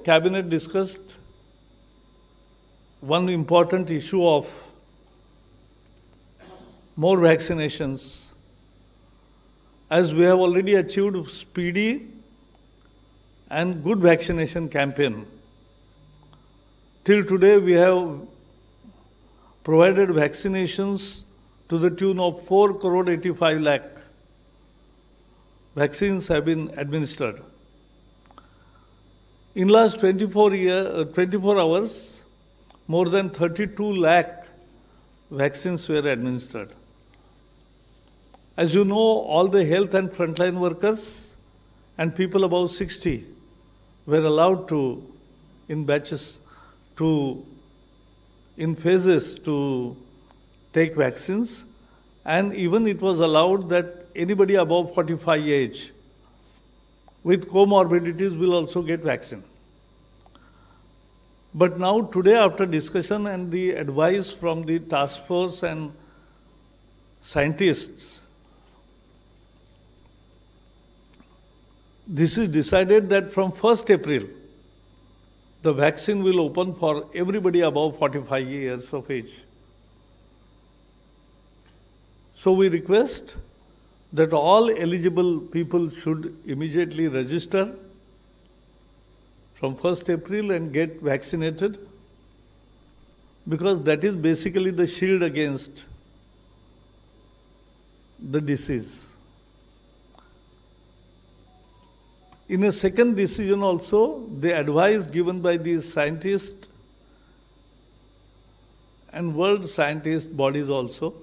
Cabinet discussed one important issue of more vaccinations, as we have already achieved speedy and good vaccination campaign. Till today, we have provided vaccinations to the tune of 4 crore 85 lakh. Vaccines have been administered. In last 24 hours, more than 32 lakh vaccines were administered. As you know, all the health and frontline workers and people above 60 were allowed to, in batches, in phases, to take vaccines, and even it was allowed that anybody above 45 age with comorbidities will also get vaccine. But now today, after discussion and the advice from the task force and scientists, this is decided that from 1st April, the vaccine will open for everybody above 45 years of age. So we request that all eligible people should immediately register from 1st April and get vaccinated, because that is basically the shield against the disease. In a second decision also, the advice given by these scientists and world scientist bodies also,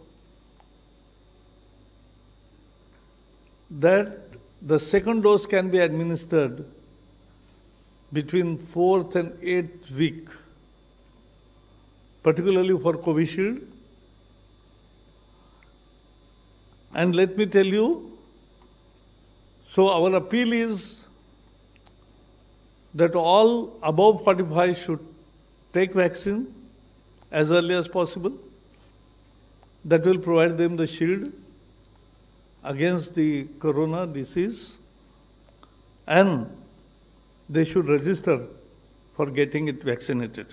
that the second dose can be administered between 4th and 8th week, particularly for Covishield. And let me tell you, so our appeal is that all above 45 should take vaccine as early as possible. That will provide them the shield against the corona disease, and they should register for getting it vaccinated.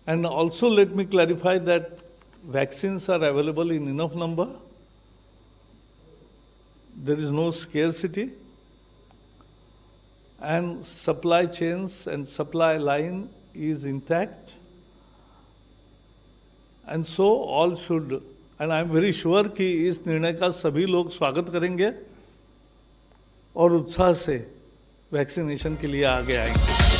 And also let me clarify that vaccines are available in enough number. There is no scarcity, and supply chains and supply line is intact. And so all should, and I am very sure कि इस निर्णय का सभी लोग स्वागत करेंगे और उत्साह से वैक्सीनेशन के लिए आगे आएंगे.